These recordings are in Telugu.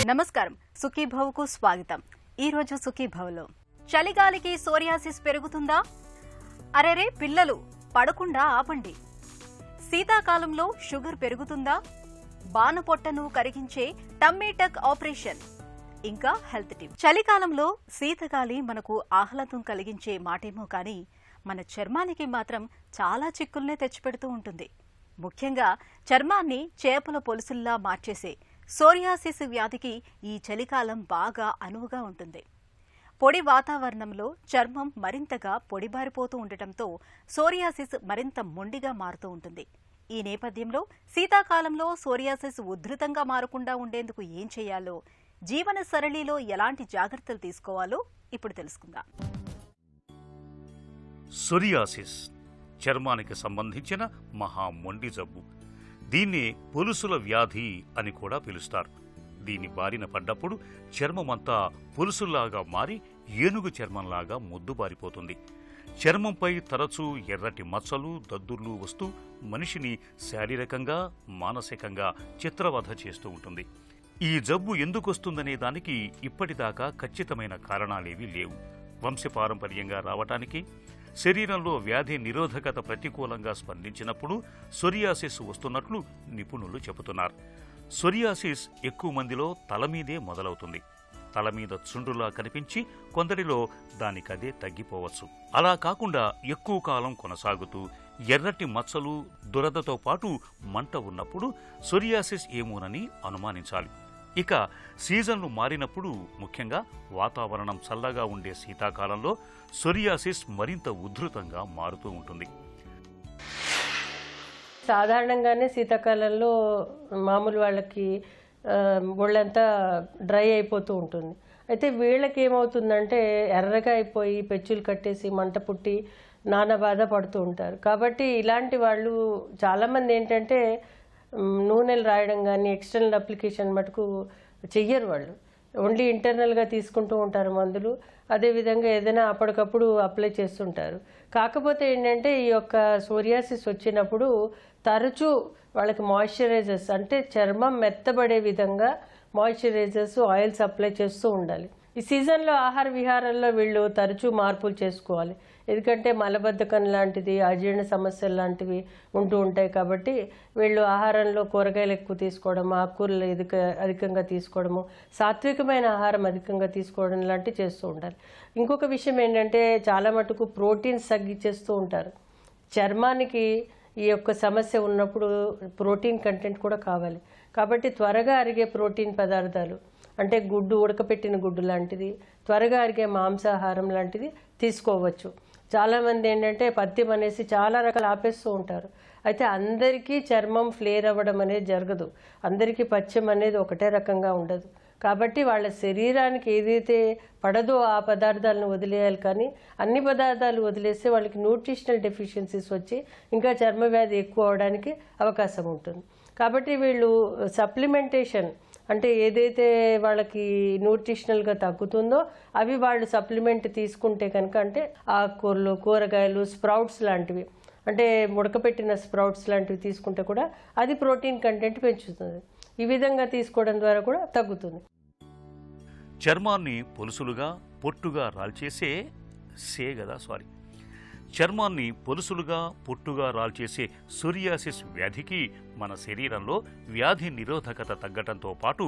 నమస్కారం, సుఖీభవకు స్వాగతం. ఈ రోజు సుఖీభవలో చలిగాలికి సోరియాసిస్ పెరుగుతుందా? అరెరే పిల్లలు పడకుండా ఆపండి. శీతాకాలంలో షుగర్ పెరుగుతుందా? బాణపొట్టను కరిగించే టమ్మీ టక్ ఆపరేషన్. ఇంకా హెల్త్ టిప్. చలికాలంలో శీతగాలి మనకు ఆహ్లాదం కలిగించే మాటేమో కానీ మన చర్మానికి మాత్రం చాలా చిక్కుల్నే తెచ్చిపెడుతూ ఉంటుంది. ముఖ్యంగా చర్మాన్ని చేపల పొలుసుల్లా మార్చేసే సోరియాసిస్ వ్యాధికి ఈ చలికాలం బాగా అనువుగా ఉంటుంది. పొడి వాతావరణంలో చర్మం మరింతగా పొడిబారిపోతూ ఉండటంతో సోరియాసిస్ మరింత మొండిగా మారుతూ ఉంటుంది. ఈ నేపథ్యంలో శీతాకాలంలో సోరియాసిస్ ఉధృతంగా మారకుండా ఉండేందుకు ఏం చేయాలో, జీవన సరళిలో ఎలాంటి జాగ్రత్తలు తీసుకోవాలో ఇప్పుడు తెలుసుకుందాం. సోరియాసిస్ చర్మానికి సంబంధించిన మహా మొండి జబ్బు. దీన్ని పొలుసుల వ్యాధి అని కూడా పిలుస్తారు. దీని బారిన పడ్డప్పుడు చర్మమంతా పొలుసుల్లాగా మారి ఏనుగు చర్మంలాగా మొద్దుబారిపోతుంది. చర్మంపై తరచూ ఎర్రటి మచ్చలు, దద్దుర్లు వస్తూ మనిషిని శారీరకంగా, మానసికంగా చిత్రవధ చేస్తూ ఉంటుంది. ఈ జబ్బు ఎందుకొస్తుందనే దానికి ఇప్పటిదాకా ఖచ్చితమైన కారణాలేవీ లేవు. వంశపారంపర్యంగా రావటానికి, శరీరంలో వ్యాధి నిరోధకత ప్రతికూలంగా స్పందించినప్పుడు సోరియాసిస్ వస్తున్నట్లు నిపుణులు చెబుతున్నారు. సోరియాసిస్ ఎక్కువ మందిలో తలమీదే మొదలవుతుంది. తల మీద చుండ్రులా కనిపించి కొందరిలో దానికదే తగ్గిపోవచ్చు. అలా కాకుండా ఎక్కువ కాలం కొనసాగుతూ ఎర్రటి మచ్చలు, దురదతో పాటు మంట ఉన్నప్పుడు సోరియాసిస్ ఏమోనని అనుమానించాలి. ఇక సీజన్లు మారినప్పుడు, ముఖ్యంగా వాతావరణం చల్లగా ఉండే శీతాకాలంలో సోరియాసిస్ మరింత ఉధృతంగా మారుతూ ఉంటుంది. సాధారణంగానే శీతాకాలంలో మామూలు వాళ్ళకి ఒళ్ళంతా డ్రై అయిపోతూ ఉంటుంది. అయితే వీళ్ళకి ఏమవుతుందంటే ఎర్రగా అయిపోయి పెచ్చులు కట్టేసి మంట పుట్టి నానా బాధ పడుతూ ఉంటారు. కాబట్టి ఇలాంటి వాళ్ళు చాలామంది ఏంటంటే నూనెలు రాయడం కానీ ఎక్స్టర్నల్ అప్లికేషన్ మటుకు చెయ్యరు. వాళ్ళు ఓన్లీ ఇంటర్నల్గా తీసుకుంటూ ఉంటారు మందులు. అదేవిధంగా ఏదైనా అప్పటికప్పుడు అప్లై చేస్తుంటారు. కాకపోతే ఏంటంటే ఈ యొక్క సోరియాసిస్ వచ్చినప్పుడు తరచూ వాళ్ళకి మాయిశ్చరైజర్స్, అంటే చర్మం మెత్తబడే విధంగా మాయిశ్చరైజర్స్, ఆయిల్స్ అప్లై చేస్తూ ఉండాలి. ఈ సీజన్లో ఆహార విహారాల్లో వీళ్ళు తరచూ మార్పులు చేసుకోవాలి. ఎందుకంటే మలబద్ధకం లాంటిది, అజీర్ణ సమస్యలు లాంటివి ఉంటూ ఉంటాయి. కాబట్టి వీళ్ళు ఆహారంలో కూరగాయలు ఎక్కువ తీసుకోవడం, ఆకుకూరలు అధికంగా తీసుకోవడము, సాత్వికమైన ఆహారం అధికంగా తీసుకోవడం లాంటివి చేస్తూ ఉండాలి. ఇంకొక విషయం ఏంటంటే చాలా మటుకు ప్రోటీన్స్ తగ్గించేస్తూ ఉంటారు. చర్మానికి ఈ యొక్క సమస్య ఉన్నప్పుడు ప్రోటీన్ కంటెంట్ కూడా కావాలి. కాబట్టి త్వరగా అరిగే ప్రోటీన్ పదార్థాలు, అంటే గుడ్డు, ఉడకపెట్టిన గుడ్డు లాంటిది, త్వరగా అరిగే మాంసాహారం లాంటిది తీసుకోవచ్చు. చాలామంది ఏంటంటే పథ్యం అనేసి చాలా రకాలు ఆపేస్తూ ఉంటారు. అయితే అందరికీ చర్మం ఫ్లేర్ అవ్వడం అనేది జరగదు. అందరికీ పథ్యం అనేది ఒకటే రకంగా ఉండదు. కాబట్టి వాళ్ళ శరీరానికి ఏదైతే పడదో ఆ పదార్థాలను వదిలేయాలి. కానీ అన్ని పదార్థాలు వదిలేస్తే వాళ్ళకి న్యూట్రిషనల్ డెఫిషియన్సీస్ వచ్చి ఇంకా చర్మ వ్యాధి ఎక్కువ అవడానికి అవకాశం ఉంటుంది. కాబట్టి వీళ్ళు సప్లిమెంటేషన్, అంటే ఏదైతే వాళ్ళకి న్యూట్రిషనల్గా తగ్గుతుందో అవి వాళ్ళు సప్లిమెంట్ తీసుకుంటే కనుక, అంటే ఆకుకూరలు, కూరగాయలు, స్ప్రౌట్స్ లాంటివి, అంటే ఉడకపెట్టిన స్ప్రౌట్స్ లాంటివి తీసుకుంటే కూడా అది ప్రోటీన్ కంటెంట్ పెంచుతుంది. ఈ విధంగా తీసుకోవడం ద్వారా కూడా తగ్గుతుంది. చర్మాన్ని పొలుసులుగా, పొట్టుగా రాల్చేసే చర్మాన్ని పొలుసులుగా, పొట్టుగా రాల్చేసే సోరియాసిస్ వ్యాధికి మన శరీరంలో వ్యాధి నిరోధకత తగ్గటంతో పాటు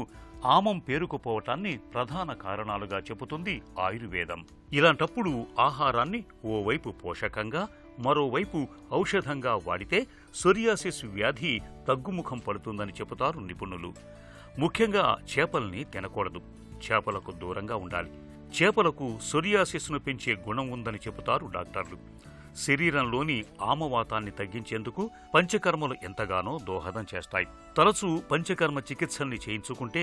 ఆమం పేరుకుపోవటాన్ని ప్రధాన కారణాలుగా చెబుతుంది ఆయుర్వేదం. ఇలాంటప్పుడు ఆహారాన్ని ఓవైపు పోషకంగా, మరోవైపు ఔషధంగా వాడితే సోరియాసిస్ వ్యాధి తగ్గుముఖం పడుతుందని చెబుతారు నిపుణులు. ముఖ్యంగా చేపల్ని తినకూడదు. చేపలకు దూరంగా ఉండాలి. చేపలకు సోరియాసిస్ను పెంచే గుణం ఉందని చెబుతారు డాక్టర్లు. శరీరంలోని ఆమవాతాన్ని తగ్గించేందుకు పంచకర్మలు ఎంతగానో దోహదం చేస్తాయి. తరచూ పంచకర్మ చికిత్సల్ని చేయించుకుంటే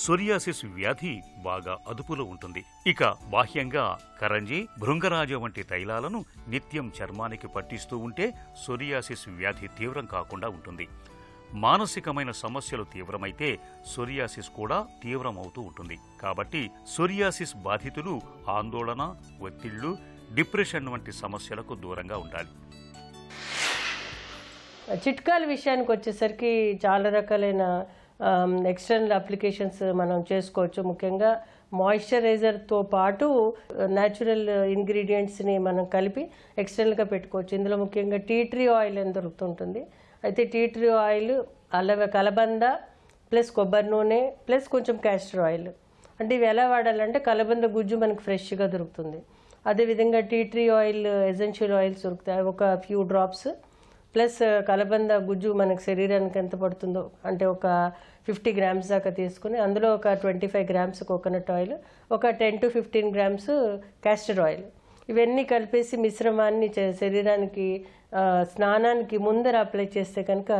సోరియాసిస్ వ్యాధి బాగా అదుపులో ఉంటుంది. ఇక బాహ్యంగా కరంజి, భృంగరాజ వంటి తైలాలను నిత్యం చర్మానికి పట్టిస్తూ ఉంటే సోరియాసిస్ వ్యాధి తీవ్రం కాకుండా ఉంటుంది. మానసికమైన సమస్యలు తీవ్రమైతే సోరియాసిస్ కూడా తీవ్రమవుతూ ఉంటుంది. కాబట్టి సోరియాసిస్ బాధితులు ఆందోళన, ఒత్తిళ్లు, డిప్రెషన్ వంటి సమస్యలకు దూరంగా ఉండాలి. చిట్కాల విషయానికి వచ్చేసరికి చాలా రకాలైన ఎక్స్టర్నల్ అప్లికేషన్స్ మనం చేసుకోవచ్చు. ముఖ్యంగా మాయిశ్చరైజర్తో పాటు న్యాచురల్ ఇంగ్రీడియంట్స్ని మనం కలిపి ఎక్స్టర్నల్గా పెట్టుకోవచ్చు. ఇందులో ముఖ్యంగా టీ ట్రీ ఆయిల్ అని దొరుకుతుంటుంది. అయితే టీ ట్రీ ఆయిల్, కలబంద ప్లస్ కొబ్బరి నూనె ప్లస్ కొంచెం క్యాస్టర్ ఆయిల్, అంటే ఇవి ఎలా వాడాలంటే కలబంద గుజ్జు మనకు ఫ్రెష్గా దొరుకుతుంది. అదేవిధంగా tea tree oil, essential oils దొరుకుతాయి, ఒక ఫ్యూ డ్రాప్స్, ప్లస్ కలబంద గుజ్జు మనకు శరీరానికి ఎంత పడుతుందో అంటే ఒక 50 grams దాకా తీసుకుని అందులో ఒక 25 grams కోకోనట్ ఆయిల్, ఒక 10 to 15 grams క్యాస్టర్ ఆయిల్, ఇవన్నీ కలిపేసి మిశ్రమాన్ని శరీరానికి స్నానానికి ముందర అప్లై చేస్తే కనుక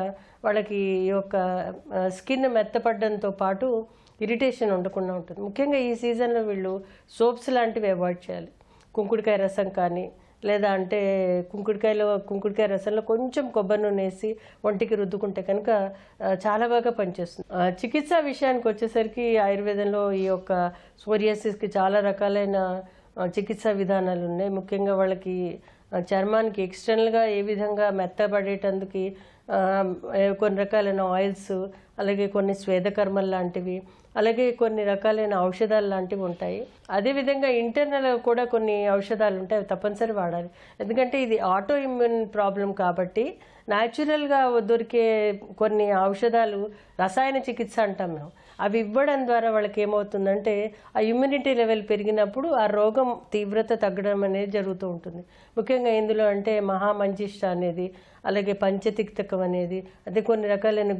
వాళ్ళకి ఈ యొక్క స్కిన్ మెత్తపడడంతో పాటు ఇరిటేషన్ ఉండకుండా ఉంటుంది. ముఖ్యంగా ఈ సీజన్లో వీళ్ళు సోప్స్ లాంటివి అవాయిడ్ చేయాలి. కుంకుడుకాయ రసం కానీ, లేదా అంటే కుంకుడుకాయ రసంలో కొంచెం కొబ్బరి నూనె వేసి ఒంటికి రుద్దుకుంటే కనుక చాలా బాగా పనిచేస్తుంది. చికిత్స విషయానికి వచ్చేసరికి ఆయుర్వేదంలో ఈ యొక్క సోరియాసిస్కి చాలా రకాలైన చికిత్సా విధానాలు ఉన్నాయి. ముఖ్యంగా వాళ్ళకి చర్మానికి ఎక్స్టర్నల్గా ఏ విధంగా మెత్తబడేటందుకు కొన్ని రకాలైన ఆయిల్స్, అలాగే కొన్ని స్వేదకర్మలు లాంటివి, అలాగే కొన్ని రకాలైన ఔషధాలు లాంటివి ఉంటాయి. అదేవిధంగా ఇంటర్నల్ కూడా కొన్ని ఔషధాలు ఉంటాయి, అవి తప్పనిసరి వాడాలి. ఎందుకంటే ఇది ఆటో ఇమ్యూన్ ప్రాబ్లం కాబట్టి న్యాచురల్గా దొరికే కొన్ని ఔషధాలు రసాయన చికిత్స అంటాం మేము, అవి ఇవ్వడం ద్వారా వాళ్ళకి ఏమవుతుందంటే ఆ ఇమ్యూనిటీ లెవెల్ పెరిగినప్పుడు ఆ రోగం తీవ్రత తగ్గడం అనేది జరుగుతూ ఉంటుంది. ముఖ్యంగా ఇందులో అంటే మహామంజిష్ట అనేది, అలాగే పంచతిక్తకం అనేది, అదే కొన్ని రకాలైన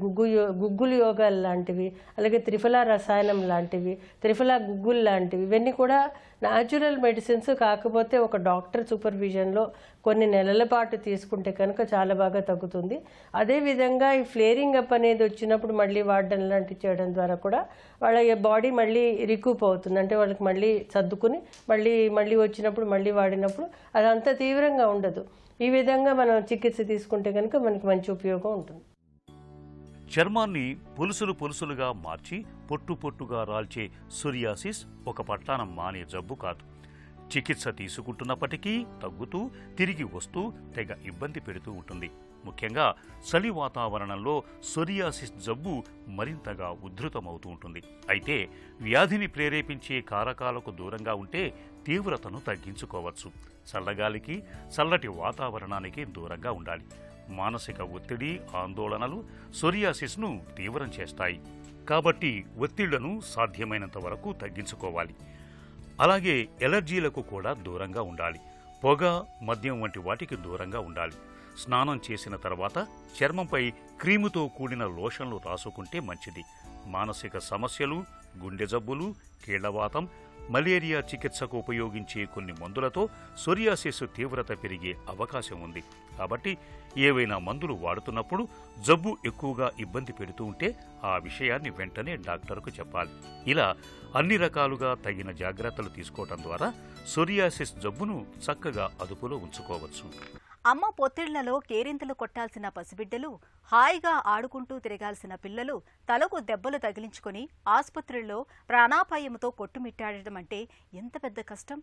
గుగ్గులు యోగాలు లాంటివి, అలాగే త్రిఫలా రసాయనం లాంటివి, త్రిఫలా గుగ్గులు లాంటివి, ఇవన్నీ కూడా న్యాచురల్ మెడిసిన్స్. కాకపోతే ఒక డాక్టర్ సూపర్విజన్లో కొన్ని నెలల పాటు తీసుకుంటే కనుక చాలా బాగా తగ్గుతుంది. అదేవిధంగా ఈ ఫ్లేరింగ్ అప్ అనేది వచ్చినప్పుడు మళ్ళీ వాడడం లాంటివి చేయడం ద్వారా కూడా వాళ్ళ బాడీ మళ్ళీ రికూప్ అవుతుంది. అంటే వాళ్ళకి మళ్ళీ సర్దుకుని మళ్ళీ వచ్చినప్పుడు మళ్ళీ వాడినప్పుడు అదంతా తీవ్రంగా ఉండదు. ఈ విధంగా మనం చికిత్స తీసుకుంటే కనుక మనకి మంచి ఉపయోగం ఉంటుంది. చర్మాన్ని పులుసులుగా మార్చి పొట్టుగా రాల్చే సోరియాసిస్ ఒక పట్టానం మానే జబ్బు కాదు. చికిత్స తీసుకుంటున్నప్పటికీ తగ్గుతూ తిరిగి వస్తూ తెగ ఇబ్బంది పెడుతూ ఉంటుంది. ముఖ్యంగా చలి వాతావరణంలో సోరియాసిస్ జబ్బు మరింతగా ఉధృతమవుతూ ఉంటుంది. అయితే వ్యాధిని ప్రేరేపించే కారకాలకు దూరంగా ఉంటే తీవ్రతను తగ్గించుకోవచ్చు. చల్లగాలికి, చల్లటి వాతావరణానికి దూరంగా ఉండాలి. మానసిక ఒత్తిడి, ఆందోళనలు సోరియాసిస్ను తీవ్రం చేస్తాయి. కాబట్టి ఒత్తిళ్లను సాధ్యమైనంత వరకు తగ్గించుకోవాలి. అలాగే ఎలర్జీలకు కూడా దూరంగా ఉండాలి. పొగ, మద్యం వంటి వాటికి దూరంగా ఉండాలి. స్నానం చేసిన తర్వాత చర్మంపై క్రీముతో కూడిన లోషన్లు రాసుకుంటే మంచిది. మానసిక సమస్యలు, గుండె జబ్బులు, కీళ్లవాతం, మలేరియా చికిత్సకు ఉపయోగించే కొన్ని మందులతో సోరియాసిస్ తీవ్రత పెరిగే అవకాశం ఉంది. కాబట్టి ఏవైనా మందులు వాడుతున్నప్పుడు జబ్బు ఎక్కువగా ఇబ్బంది పెడుతూ ఉంటే ఆ విషయాన్ని వెంటనే డాక్టర్కు చెప్పాలి. ఇలా అన్ని రకాలుగా తగిన జాగ్రత్తలు తీసుకోవడం ద్వారా సోరియాసిస్ జబ్బును చక్కగా అదుపులో ఉంచుకోవచ్చు. అమ్మ పొత్తిళ్లలో కేరింతలు కొట్టాల్సిన పసిబిడ్డలు, హాయిగా ఆడుకుంటూ తిరగాల్సిన పిల్లలు తలకు దెబ్బలు తగిలించుకుని ఆసుపత్రుల్లో ప్రాణాపాయంతో కొట్టుమిట్టాడటం అంటే ఎంత పెద్ద కష్టం.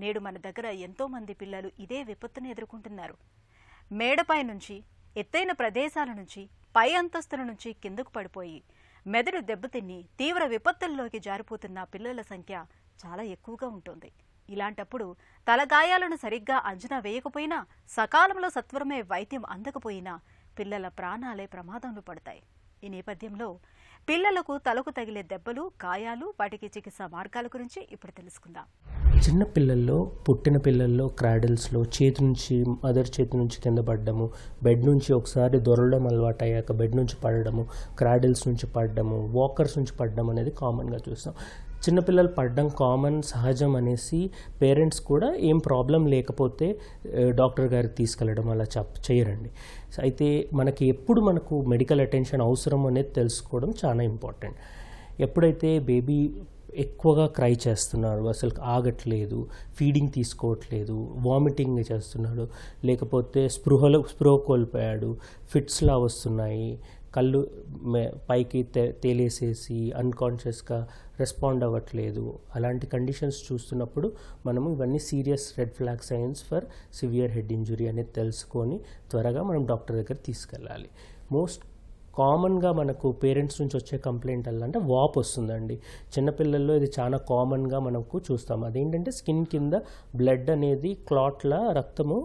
నేడు మన దగ్గర ఎంతో మంది పిల్లలు ఇదే విపత్తును ఎదుర్కొంటున్నారు. మేడపై నుంచి, ఎత్తైన ప్రదేశాల నుంచి, పై అంతస్తుల నుంచి కిందకు పడిపోయి మెదడు దెబ్బతిని తీవ్ర విపత్తుల్లోకి జారిపోతున్న పిల్లల సంఖ్య చాలా ఎక్కువగా ఉంటుంది. ఇలాంటప్పుడు తలగాయాలను సరిగ్గా అంచనా వేయకపోయినా, సకాలంలో సత్వరమే వైద్యం అందకపోయినా పిల్లల ప్రాణాలే ప్రమాదంలో పడతాయి. ఈ నేపథ్యంలో పిల్లలకు తలకు తగిలే దెబ్బలు, గాయాలు, వాటికి చికిత్సా మార్గాల గురించి ఇప్పుడు తెలుసుకుందాం. చిన్న పిల్లల్లో, పుట్టిన పిల్లల్లో క్రాడిల్స్లో మదర్ చేతి నుంచి కింద పడ్డము, బెడ్ నుంచి ఒకసారి దొరలడం అలవాటు అయ్యాక బెడ్ నుంచి పడడము, క్రాడిల్స్ నుంచి పడ్డము, వాకర్స్ నుంచి పడ్డం అనేది కామన్గా చూస్తాం. చిన్నపిల్లలు పడడం కామన్, సహజం అనేసి పేరెంట్స్ కూడా ఏం ప్రాబ్లం లేకపోతే డాక్టర్ గారికి తీసుకెళ్ళడం అలా చేయరండి. అయితే మనకు మెడికల్ అటెన్షన్ అవసరం అనేది తెలుసుకోవడం చాలా ఇంపార్టెంట్. ఎప్పుడైతే బేబీ ఎక్కువగా క్రై చేస్తున్నారు, అసలు ఆగట్లేదు, ఫీడింగ్ తీసుకోవట్లేదు, వామిటింగ్ చేస్తున్నాడు, లేకపోతే స్పృహ కోల్పోయాడు, ఫిట్స్లా వస్తున్నాయి, కళ్ళు పైకి తేలేసేసి అన్కాన్షియస్గా రెస్పాండ్ అవ్వట్లేదు, అలాంటి కండిషన్స్ చూస్తున్నప్పుడు మనము ఇవన్నీ serious red flag science for severe head injury అనేది తెలుసుకొని త్వరగా మనం డాక్టర్ దగ్గర తీసుకెళ్ళాలి. మోస్ట్ కామన్గా మనకు పేరెంట్స్ నుంచి వచ్చే కంప్లైంట్ అంటే వాప్ వస్తుందండి. చిన్నపిల్లల్లో ఇది చాలా కామన్గా మనకు చూస్తాం. అదేంటంటే స్కిన్ కింద బ్లడ్ అనేది క్లాట్లా రక్తము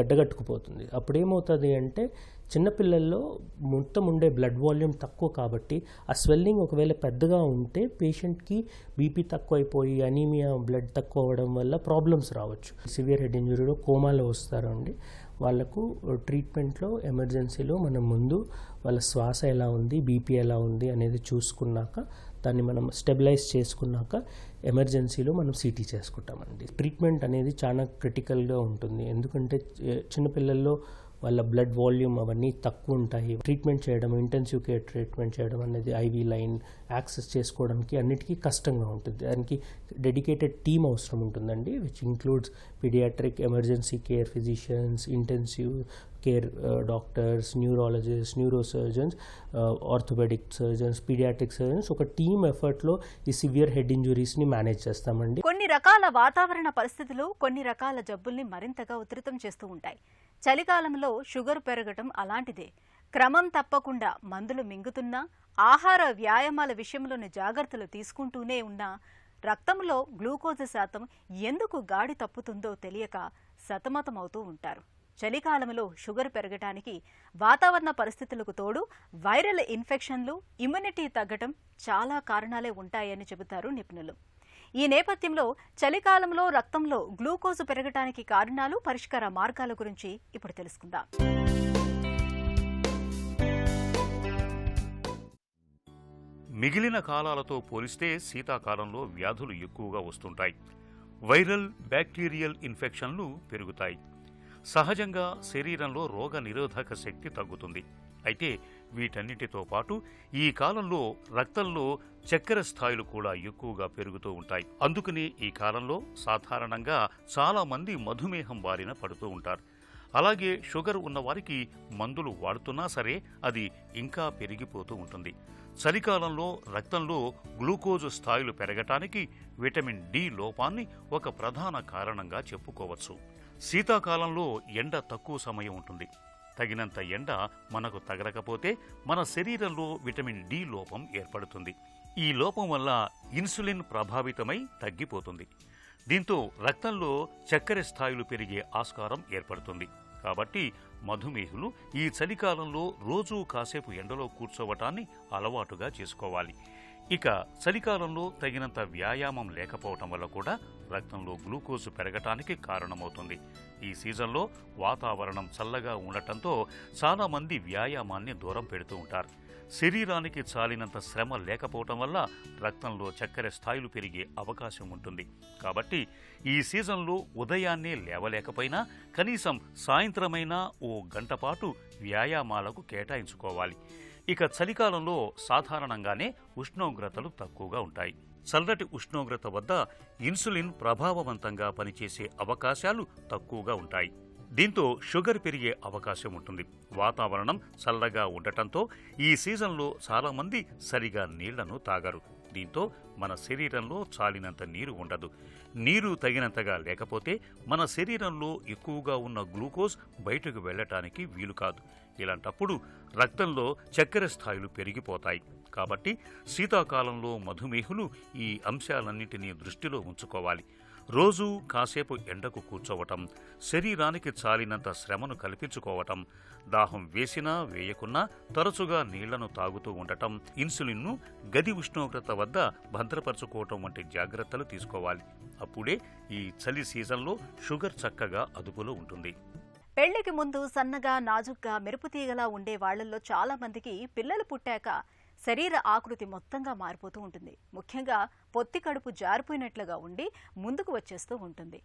గడ్డగట్టుకుపోతుంది. అప్పుడేమవుతుంది అంటే చిన్నపిల్లల్లో మొత్తం ఉండే బ్లడ్ వాల్యూమ్ తక్కువ కాబట్టి ఆ స్వెల్లింగ్ ఒకవేళ పెద్దగా ఉంటే పేషెంట్కి బీపీ తక్కువ అయిపోయి అనీమియా బ్లడ్ తక్కువ అవ్వడం వల్ల ప్రాబ్లమ్స్ రావచ్చు. సివియర్ హెడ్ ఇంజరీలో కోమాలో వస్తారండి. వాళ్ళకు ట్రీట్మెంట్లో ఎమర్జెన్సీలో మనం ముందు వాళ్ళ శ్వాస ఎలా ఉంది, బీపీ ఎలా ఉంది అనేది చూసుకున్నాక దాన్ని మనం స్టెబిలైజ్ చేసుకున్నాక ఎమర్జెన్సీలో మనం సిటీ చేసుకుంటామండి. ట్రీట్మెంట్ అనేది చాలా క్రిటికల్గా ఉంటుంది. ఎందుకంటే చిన్నపిల్లల్లో వాళ్ళ బ్లడ్ వాల్యూమ్ అవన్నీ తక్కువ ఉంటాయి. ట్రీట్మెంట్ చేయడం, ఇంటెన్సివ్ కేర్ ట్రీట్మెంట్ చేయడం అనేది ఐవీ లైన్ యాక్సెస్ చేసుకోవడానికి అన్నిటికీ కష్టంగా ఉంటుంది. దానికి డెడికేటెడ్ టీమ్ అవసరం ఉంటుందండి, which includes paediatric emergency care physicians, intensive care doctors, neurologist, neurosurgeons, orthopaedic surgeons, paediatric surgeons. ఒక టీమ్ ఎఫర్ట్లో ఈ సివియర్ హెడ్ ఇంజురీస్ని మేనేజ్ చేస్తామండి. కొన్ని రకాల వాతావరణ పరిస్థితులు కొన్ని రకాల జబ్బుల్ని మరింతగా ఉధృతం చేస్తూ ఉంటాయి. చలికాలంలో షుగర్ పెరగటం అలాంటిదే. క్రమం తప్పకుండా మందులు మింగుతున్నా, ఆహార వ్యాయామాల విషయంలోని జాగ్రత్తలు తీసుకుంటూనే ఉన్నా రక్తంలో గ్లూకోజ్ శాతం ఎందుకు గాడి తప్పుతుందో తెలియక సతమతమవుతూ ఉంటారు. చలికాలంలో షుగర్ పెరగటానికి వాతావరణ పరిస్థితులకు తోడు వైరల్ ఇన్ఫెక్షన్లు, ఇమ్యూనిటీ తగ్గటం చాలా కారణాలే ఉంటాయని చెబుతారు నిపుణులు. ఈ నేపథ్యంలో చలికాలంలో రక్తంలో గ్లూకోజ్ పెరగటానికి కారణాలు, పరిష్కార మార్గాల గురించి ఇప్పుడు తెలుసుకుందాం. మిగిలిన కాలాలతో పోలిస్తే శీతాకాలంలో వ్యాధులు ఎక్కువగా వస్తుంటాయి. వైరల్, బ్యాక్టీరియల్ ఇన్ఫెక్షన్లు పెరుగుతాయి. సహజంగా శరీరంలో రోగ నిరోధక శక్తి తగ్గుతుంది. అయితే వీటన్నిటితో పాటు ఈ కాలంలో రక్తంలో చక్కెర స్థాయిలు కూడా ఎక్కువగా పెరుగుతూ ఉంటాయి. అందుకని ఈ కాలంలో సాధారణంగా చాలా మంది మధుమేహం బారిన పడుతూ ఉంటారు. అలాగే షుగర్ ఉన్నవారికి మందులు వాడుతున్నా సరే అది ఇంకా పెరిగిపోతూ ఉంటుంది. చలికాలంలో రక్తంలో గ్లూకోజ్ స్థాయిలు పెరగటానికి విటమిన్ డి లోపాన్ని ఒక ప్రధాన కారణంగా చెప్పుకోవచ్చు. శీతాకాలంలో ఎండ తక్కువ సమయం ఉంటుంది. తగినంత ఎండ మనకు తగలకపోతే మన శరీరంలో విటమిన్ డి లోపం ఏర్పడుతుంది. ఈ లోపం వల్ల ఇన్సులిన్ ప్రభావితమై తగ్గిపోతుంది. దీంతో రక్తంలో చక్కెర స్థాయిలు పెరిగే ఆస్కారం ఏర్పడుతుంది. కాబట్టి మధుమేహులు ఈ చలికాలంలో రోజూ కాసేపు ఎండలో కూర్చోవటాన్ని అలవాటుగా చేసుకోవాలి. ఇక చలికాలంలో తగినంత వ్యాయామం లేకపోవటం వల్ల కూడా రక్తంలో గ్లూకోజ్ పెరగటానికి కారణమవుతుంది. ఈ సీజన్లో వాతావరణం చల్లగా ఉండటంతో చాలామంది వ్యాయామాన్ని దూరం పెడుతూ ఉంటారు. శరీరానికి చాలినంత శ్రమ లేకపోవటం వల్ల రక్తంలో చక్కెర స్థాయిలు పెరిగే అవకాశం ఉంటుంది. కాబట్టి ఈ సీజన్లో ఉదయాన్నే లేవలేకపోయినా కనీసం సాయంత్రమైనా ఓ గంట పాటు వ్యాయామాలకు కేటాయించుకోవాలి. ఇక చలికాలంలో సాధారణంగానే ఉష్ణోగ్రతలు తక్కువగా ఉంటాయి. చల్లటి ఉష్ణోగ్రత వద్ద ఇన్సులిన్ ప్రభావవంతంగా పనిచేసే అవకాశాలు తక్కువగా ఉంటాయి. దీంతో షుగర్ పెరిగే అవకాశం ఉంటుంది. వాతావరణం చల్లగా ఉండటంతో ఈ సీజన్లో చాలామంది సరిగా నీళ్లను తాగరు. దీంతో మన శరీరంలో చాలినంత నీరు ఉండదు. నీరు తగినంతగా లేకపోతే మన శరీరంలో ఎక్కువగా ఉన్న గ్లూకోజ్ బయటకు వెళ్లటానికి వీలు కాదు. ఇలాంటప్పుడు రక్తంలో చక్కెర స్థాయిలు పెరిగిపోతాయి. కాబట్టి శీతాకాలంలో మధుమేహులు ఈ అంశాలన్నింటినీ దృష్టిలో ఉంచుకోవాలి. రోజూ కాసేపు ఎండకు కూర్చోవటం, శరీరానికి చాలినంత శ్రమను కల్పించుకోవటం, దాహం వేసినా వేయకున్నా తరచుగా నీళ్లను తాగుతూ ఉండటం, ఇన్సులిన్ను గది ఉష్ణోగ్రత వద్ద భద్రపరచుకోవటం వంటి జాగ్రత్తలు తీసుకోవాలి. అప్పుడే ఈ చలి సీజన్లో షుగర్ చక్కగా అదుపులో ఉంటుంది. పెళ్లికి ముందు సన్నగా, నాజుగ్గా, మెరుపుతీగలా ఉండే వాళ్లలో చాలా మందికి పిల్లలు పుట్టాక శరీర ఆకృతి మొత్తంగా మారిపోతూ ఉంటుంది. ముఖ్యంగా పొత్తి కడుపు జారిపోయినట్లుగా ఉండి ముందుకు వచ్చేస్తూ ఉంటుంది.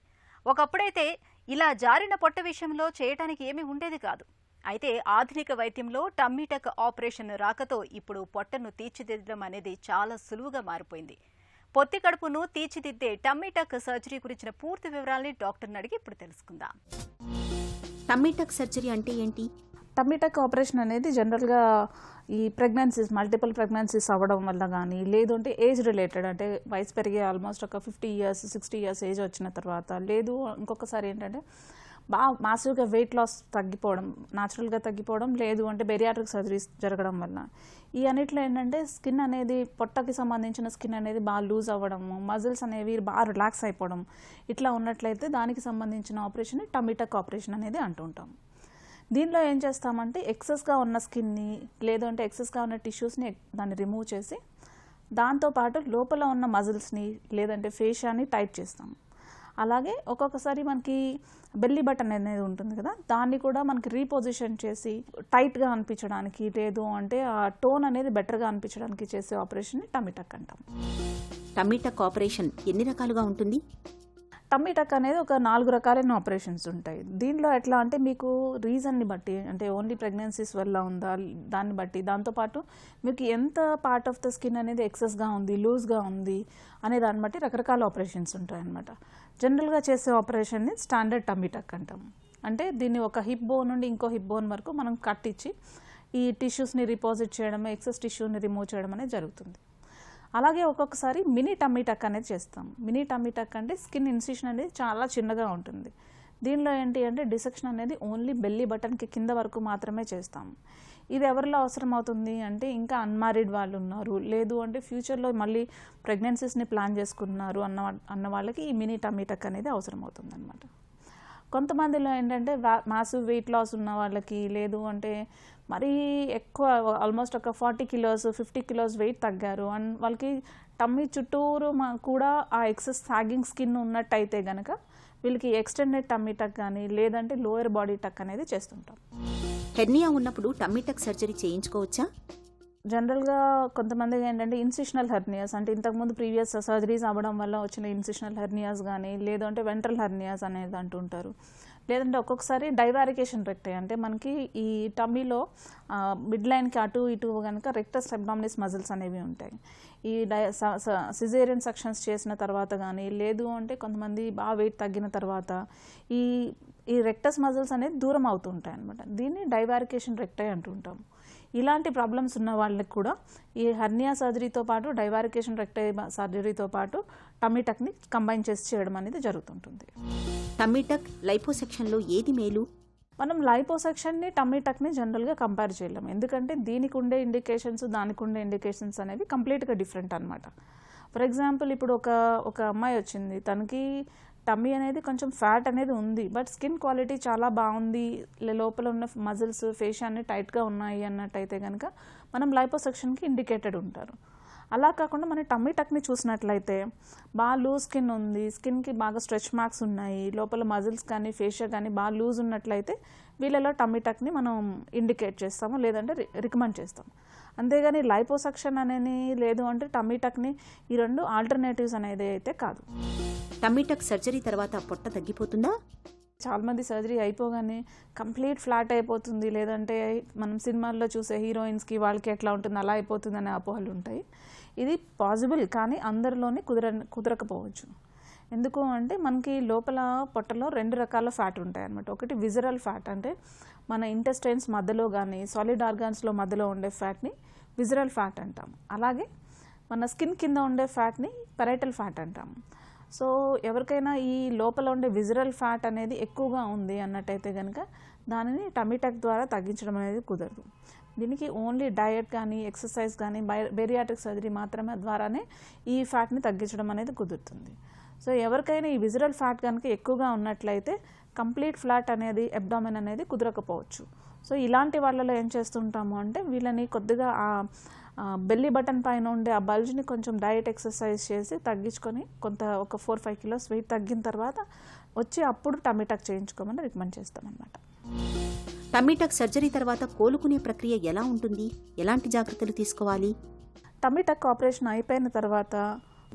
ఒకప్పుడైతే ఇలా జారిన పొట్ట విషయంలో చేయటానికి ఏమీ ఉండేది కాదు. అయితే ఆధునిక వైద్యంలో టమ్మీటక్ ఆపరేషన్ రాకతో ఇప్పుడు పొట్టను తీర్చిదిద్దడం అనేది చాలా సులువుగా మారిపోయింది. పొత్తి కడుపును తీర్చిదిద్దే టమ్మీటక్ సర్జరీ గురించిన పూర్తి వివరాల్ని డాక్టర్ని అడిగి ఇప్పుడు తెలుసుకుందాం. టమ్మీటక్ సర్జరీ అంటే ఏంటి? టమ్మీటక్ ఆపరేషన్ అనేది జనరల్గా ఈ ప్రెగ్నెన్సీస్, మల్టిపుల్ ప్రెగ్నెన్సీస్ అవ్వడం వల్ల కానీ, లేదు అంటే ఏజ్ రిలేటెడ్, అంటే వయసు పెరిగే ఆల్మోస్ట్ ఒక 50 years 60 years ఏజ్ వచ్చిన తర్వాత, లేదు ఇంకొకసారి ఏంటంటే బాగా మాసివ్గా వెయిట్ లాస్ తగ్గిపోవడం, న్యాచురల్గా తగ్గిపోవడం, లేదు అంటే బెరియాట్రిక్ సర్జరీస్ జరగడం వల్ల ఈ అన్నిట్లో ఏంటంటే స్కిన్ అనేది, పొట్టకి సంబంధించిన స్కిన్ అనేది బాగా లూజ్ అవ్వడము, మజిల్స్ అనేవి బాగా రిలాక్స్ అయిపోవడం, ఇట్లా ఉన్నట్లయితే దానికి సంబంధించిన ఆపరేషన్ టమ్మీ టక్ ఆపరేషన్ అనేది అంటుంటాం. దీనిలో ఏం చేస్తామంటే ఎక్సెస్గా ఉన్న స్కిన్ని, లేదంటే ఎక్సెస్గా ఉన్న టిష్యూస్ని దాన్ని రిమూవ్ చేసి దాంతోపాటు లోపల ఉన్న మజిల్స్ని లేదంటే ఫేషియాని టైట్ చేస్తాం. అలాగే ఒక్కొక్కసారి మనకి బెల్లీ బటన్ అనేది ఉంటుంది కదా, దాన్ని కూడా మనకి రీపొజిషన్ చేసి టైట్గా అనిపించడానికి, లేదు అంటే ఆ టోన్ అనేది బెటర్గా అనిపించడానికి చేసే ఆపరేషన్ని టమ్మీ టక్ అంటాం. టమ్మీ టక్ ఆపరేషన్ ఎన్ని రకాలుగా ఉంటుంది? టమ్మీ టక్ అనేది ఒక 4 రకాలైన ఆపరేషన్స్ ఉంటాయి. దీనిలో ఎట్లా అంటే మీకు రీజన్ని బట్టి, అంటే ఓన్లీ ప్రెగ్నెన్సీస్ వల్ల ఉందా దాన్ని బట్టి, దాంతోపాటు మీకు ఎంత పార్ట్ ఆఫ్ ద స్కిన్ అనేది ఎక్సెస్గా ఉంది, లూజ్గా ఉంది అనే దాన్ని బట్టి రకరకాల ఆపరేషన్స్ ఉంటాయన్నమాట. జనరల్గా చేసే ఆపరేషన్ని స్టాండర్డ్ టమ్మీ టక్ అంటాం. అంటే దీన్ని ఒక హిప్ బోన్ నుండి ఇంకో హిప్ బోన్ వరకు మనం కట్ ఇచ్చి ఈ టిష్యూస్ని రిపోజిట్ చేయడం, ఎక్సెస్ టిష్యూని రిమూవ్ చేయడం అనేది జరుగుతుంది. అలాగే ఒక్కొక్కసారి మినీ టమ్మీ టక్ అనేది చేస్తాం. మినీ టమ్మీ టక్ అంటే స్కిన్ ఇన్సిషన్ అనేది చాలా చిన్నగా ఉంటుంది. దీనిలో ఏంటి అంటే డిసెక్షన్ అనేది ఓన్లీ బెల్లీ బటన్కి కింద వరకు మాత్రమే చేస్తాం. ఇది ఎవరిలో అవసరం అవుతుంది అంటే ఇంకా అన్మ్యారీడ్ వాళ్ళు ఉన్నారు, లేదు అంటే ఫ్యూచర్లో మళ్ళీ ప్రెగ్నెన్సీస్ని ప్లాన్ చేసుకున్నారు అన్న వాళ్ళకి ఈ మినీ టమ్మీ టక్ అనేది అవసరం అవుతుంది అనమాట. కొంతమందిలో ఏంటంటే మాసివ్ వెయిట్ లాస్ ఉన్న వాళ్ళకి, లేదు అంటే మరీ ఎక్కువ ఆల్మోస్ట్ ఒక 40 కిలోస్ 50 కిలోస్ వెయిట్ తగ్గారు అండ్ వాళ్ళకి టమ్మీ చుట్టూరు కూడా ఆ ఎక్సెస్ సాగింగ్ స్కిన్ ఉన్నట్టయితే కనుక వీళ్ళకి ఎక్స్టెండెడ్ టమ్మీ టక్ కానీ లేదంటే లోయర్ బాడీ టక్ అనేది చేస్తుంటాం. హెర్నియా ఉన్నప్పుడు టమ్మీ టక్ సర్జరీ చేయించుకోవచ్చా? జనరల్గా కొంతమందికి ఏంటంటే ఇన్సిషనల్ హెర్నియాస్, అంటే ఇంతకుముందు ప్రీవియస్ సర్జరీస్ అవ్వడం వల్ల వచ్చిన ఇన్సిషనల్ హెర్నియాస్ కానీ, లేదంటే వెంట్రల్ హెర్నియాస్ అనేది అంటుంటారు. లేదంటే ఒక్కొక్కసారి డైవారికేషన్ రెక్టై, అంటే మనకి ఈ టమ్మీలో మిడ్ లైన్కి అటు ఇటు కనుక రెక్టస్ అబ్డామినిస్ మజిల్స్ అనేవి ఉంటాయి. ఈ సిజేరియన్ సెక్షన్స్ చేసిన తర్వాత కానీ, లేదు అంటే కొంతమంది బాగా వెయిట్ తగ్గిన తర్వాత ఈ రెక్టస్ మజిల్స్ అనేది దూరం అవుతూ ఉంటాయి అనమాట. దీన్ని డైవారికేషన్ రెక్టై అంటుంటాం. ఇలాంటి ప్రాబ్లమ్స్ ఉన్న వాళ్ళకి కూడా ఈ హెర్నియా సర్జరీతో పాటు డైవారికేషన్ రెక్టై సర్జరీతో పాటు టమ్మీ టక్ని కంబైన్ చేసి చేయడం అనేది జరుగుతుంటుంది. టమ్మీ టక్, లైపోసెక్షన్లో ఏది మేలు? మనం లైపోసెక్షన్ని టమ్మీ టక్ని జనరల్గా కంపేర్ చేయలేము. ఎందుకంటే దీనికి ఉండే ఇండికేషన్స్ దానికి ఉండే ఇండికేషన్స్ అనేవి కంప్లీట్గా డిఫరెంట్ అనమాట. ఫర్ ఎగ్జాంపుల్ ఇప్పుడు ఒక అమ్మాయి వచ్చింది, తనకి టమ్మీ అనేది కొంచెం ఫ్యాట్ అనేది ఉంది, బట్ స్కిన్ క్వాలిటీ చాలా బాగుంది, లోపల ఉన్న మజిల్స్ ఫేషియా అన్ని టైట్గా ఉన్నాయి అన్నట్టయితే కనుక మనం లైపోసెక్షన్కి ఇండికేటెడ్ ఉంటారు. అలా కాకుండా మన టమ్మీ టక్ని చూసినట్లయితే బాగా లూజ్ స్కిన్ ఉంది, స్కిన్కి బాగా స్ట్రెచ్ మార్క్స్ ఉన్నాయి, లోపల మజిల్స్ కానీ ఫేషియా కానీ బాగా లూజ్ ఉన్నట్లయితే వీళ్ళలో టమ్మీ టక్ని మనం ఇండికేట్ చేస్తాము, లేదంటే రికమెండ్ చేస్తాము. అంతేగాని లైపోసెక్షన్ అనేది లేదు అంటే టమ్మీ టక్ని ఈ రెండు ఆల్టర్నేటివ్స్ అనేది అయితే కాదు. టమ్మీ టక్ సర్జరీ తర్వాత పొట్ట తగ్గిపోతుందా? చాలామంది సర్జరీ అయిపోగానే కంప్లీట్ ఫ్లాట్ అయిపోతుంది, లేదంటే మనం సినిమాల్లో చూసే హీరోయిన్స్కి వాళ్ళకి ఎట్లా ఉంటుంది అలా అయిపోతుంది అనే అపోహలు ఉంటాయి. ఇది పాసిబుల్, కానీ అందరిలోనే కుదరకపోవచ్చు. ఎందుకు అంటే మనకి లోపల పొట్టలో 2 రకాల ఫ్యాట్ ఉంటాయి అన్నమాట. ఒకటి విజరల్ ఫ్యాట్, అంటే మన ఇంటెస్టైన్స్ మధ్యలో కానీ సాలిడ్ ఆర్గాన్స్లో మధ్యలో ఉండే ఫ్యాట్ని విజరల్ ఫ్యాట్ అంటాం. అలాగే మన స్కిన్ కింద ఉండే ఫ్యాట్ని పెరైటల్ ఫ్యాట్ అంటాం. సో ఎవరికైనా ఈ లోపల ఉండే విజరల్ ఫ్యాట్ అనేది ఎక్కువగా ఉంది అన్నట్టయితే కనుక దానిని టమ్మీ టక్ ద్వారా తగ్గించడం అనేది కుదరదు. దీనికి ఓన్లీ డయట్ కానీ ఎక్సర్సైజ్ కానీ బెరియాట్రిక్ సర్జరీ మాత్రమే ద్వారానే ఈ ఫ్యాట్ని తగ్గించడం అనేది కుదురుతుంది. సో ఎవరికైనా ఈ విజరల్ ఫ్యాట్ కనుక ఎక్కువగా ఉన్నట్లయితే కంప్లీట్ ఫ్లాట్ అనేది అబ్డామెన్ అనేది కుదరకపోవచ్చు. సో ఇలాంటి వాళ్ళలో ఏం చేస్తుంటాము అంటే వీళ్ళని కొద్దిగా బెల్లీ బటన్ పైన ఉండే ఆ బల్జ్ని కొంచెం డయట్ ఎక్సర్సైజ్ చేసి తగ్గించుకొని ఒక 4-5 కిలోస్ వెయిట్ తగ్గిన తర్వాత వచ్చి అప్పుడు టమ్మీ టక్ చేయించుకోమని రికమెండ్ చేస్తామన్నమాట. టమ్మీ టక్ సర్జరీ తర్వాత కోలుకునే ప్రక్రియ ఎలా ఉంటుంది? ఎలాంటి జాగ్రత్తలు తీసుకోవాలి? టమ్మీ టక్ ఆపరేషన్ అయిపోయిన తర్వాత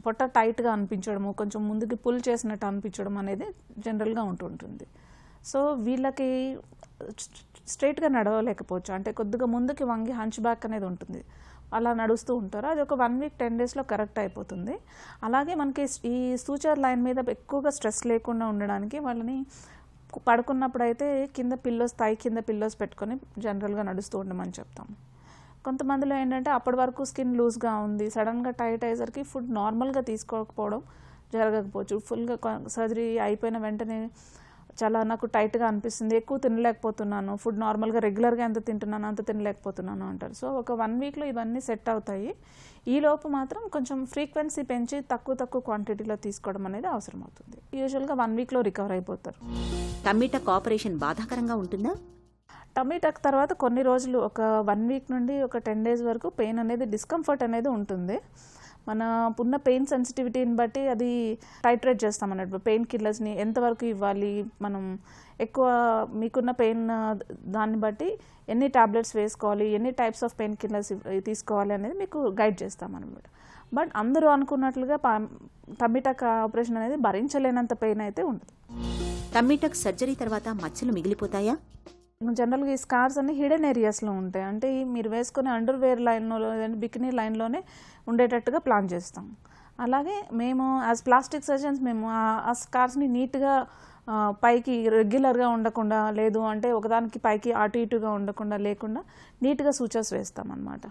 పొట్ట టైట్గా అనిపించడము, కొంచెం ముందుకి పుల్ చేసినట్టు అనిపించడం అనేది జనరల్గా ఉంటుంటుంది. సో వీళ్ళకి స్ట్రైట్గా నడవలేకపోవచ్చు, అంటే కొద్దిగా ముందుకి వంగి హంచ్ బ్యాక్ అనేది ఉంటుంది, అలా నడుస్తూ ఉంటారు. అది ఒక 1 వీక్ 10 డేస్లో కరెక్ట్ అయిపోతుంది. అలాగే మనకి ఈ సూచర్ లైన్ మీద ఎక్కువగా స్ట్రెస్ లేకుండా ఉండడానికి వాళ్ళని పడుకున్నప్పుడు అయితే కింద థై కింద పిల్లోస్ పెట్టుకొని జనరల్గా నడుస్తూ ఉండమని చెప్తాం. కొంతమందిలో ఏంటంటే అప్పటి వరకు స్కిన్ లూజ్గా ఉంది, సడన్గా టైట్ అయ్యేసరికి ఫుడ్ నార్మల్గా తీసుకోకపోవడం జరగకపోవచ్చు. ఫుల్గా సర్జరీ అయిపోయిన వెంటనే చాలా నాకు టైట్గా అనిపిస్తుంది, ఎక్కువ తినలేకపోతున్నాను, ఫుడ్ నార్మల్గా రెగ్యులర్గా ఎంత తింటున్నాను అంత తినలేకపోతున్నాను అంటారు. సో ఒక 1 వీక్లో ఇవన్నీ సెట్ అవుతాయి. ఈ లోపు మాత్రం కొంచెం ఫ్రీక్వెన్సీ పెంచి తక్కువ క్వాంటిటీలో తీసుకోవడం అనేది అవసరం అవుతుంది. యూజువల్గా 1 వీక్లో రికవర్ అయిపోతారు. టమ్మీ టక్ ఆపరేషన్ బాధాకరంగా ఉంటుందా? టమ్మీ టక్ తర్వాత కొన్ని రోజులు ఒక 1 వీక్ నుండి ఒక 10 డేస్ వరకు పెయిన్ అనేది, డిస్కంఫర్ట్ అనేది ఉంటుంది. మన ఉన్న పెయిన్ సెన్సిటివిటీని బట్టి అది టైట్రేట్ చేస్తాం అన్నట్టు. పెయిన్ కిల్లర్స్ని ఎంతవరకు ఇవ్వాలి, మనం ఎక్కువ మీకున్న పెయిన్ దాన్ని బట్టి ఎన్ని టాబ్లెట్స్ వేసుకోవాలి, ఎన్ని టైప్స్ ఆఫ్ పెయిన్ కిల్లర్స్ తీసుకోవాలి అనేది మీకు గైడ్ చేస్తాం అనమాట. బట్ అందరూ అనుకున్నట్లుగా టమ్మీ టక్ ఆపరేషన్ అనేది భరించలేనంత పెయిన్ అయితే ఉండదు. టమ్మీ టక్ సర్జరీ తర్వాత మచ్చలు మిగిలిపోతాయా? జనరల్గా ఈ స్కార్స్ అన్ని హిడెన్ ఏరియాస్లో ఉంటాయి. అంటే మీరు వేసుకునే అండర్వేర్ లైన్లో బికినీ లైన్లోనే ఉండేటట్టుగా ప్లాన్ చేస్తాం. అలాగే మేము యాజ్ ప్లాస్టిక్ సర్జన్స్ మేము ఆ స్కార్స్ని నీట్గా పైకి రెగ్యులర్గా ఉండకుండా, లేదు అంటే ఒకదానికి పైకి అటు ఇటుగా ఉండకుండా లేకుండా నీట్గా సూచర్స్ వేస్తాం అన్నమాట.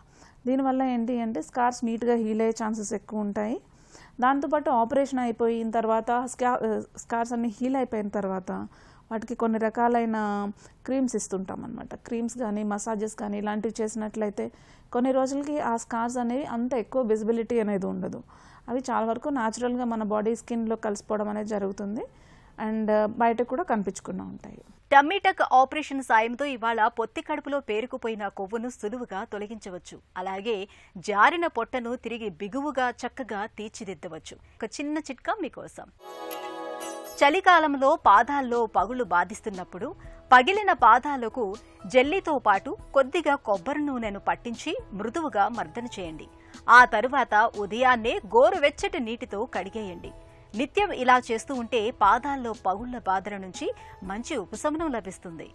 దీనివల్ల ఏంటి అంటే స్కార్స్ నీట్గా హీల్ అయ్యే ఛాన్సెస్ ఎక్కువ ఉంటాయి. దాంతోపాటు ఆపరేషన్ అయిపోయిన తర్వాత స్కార్స్ అన్ని హీల్ అయిపోయిన తర్వాత వాటికి కొన్ని రకాలైన క్రీమ్స్ ఇస్తుంటాం అన్నమాట. క్రీమ్స్ కానీ మసాజెస్ కానీ ఇలాంటివి చేసినట్లయితే కొన్ని రోజులకి ఆ స్కార్స్ అనేవి అంత ఎక్కువ విజిబిలిటీ అనేది ఉండదు. అవి చాలా వరకు న్యాచురల్గా మన బాడీ స్కిన్లో కలిసిపోవడం అనేది జరుగుతుంది అండ్ బయట కూడా కనిపించకుండా ఉంటాయి. టమ్మీ టక్ ఆపరేషన్ సాయంతో ఇవాళ పొత్తి కడుపులో పేరుకుపోయిన కొవ్వును సులువుగా తొలగించవచ్చు. అలాగే జారిన పొట్టను తిరిగి బిగువుగా చక్కగా తీర్చిదిద్దవచ్చు. ఒక చిన్న చిట్కా మీకోసం. చలికాలంలో పాదాల్లో పగుళ్లు బాధిస్తున్నప్పుడు పగిలిన పాదాలకు జెల్లీతో పాటు కొద్దిగా కొబ్బరి నూనెను పట్టించి మృదువుగా మర్దన చేయండి. ఆ తరువాత ఉదయాన్నే గోరువెచ్చటి నీటితో కడిగేయండి. నిత్యం ఇలా చేస్తూ ఉంటే పాదాల్లో పగుళ్ల బాధల నుంచి మంచి ఉపశమనం లభిస్తుంది.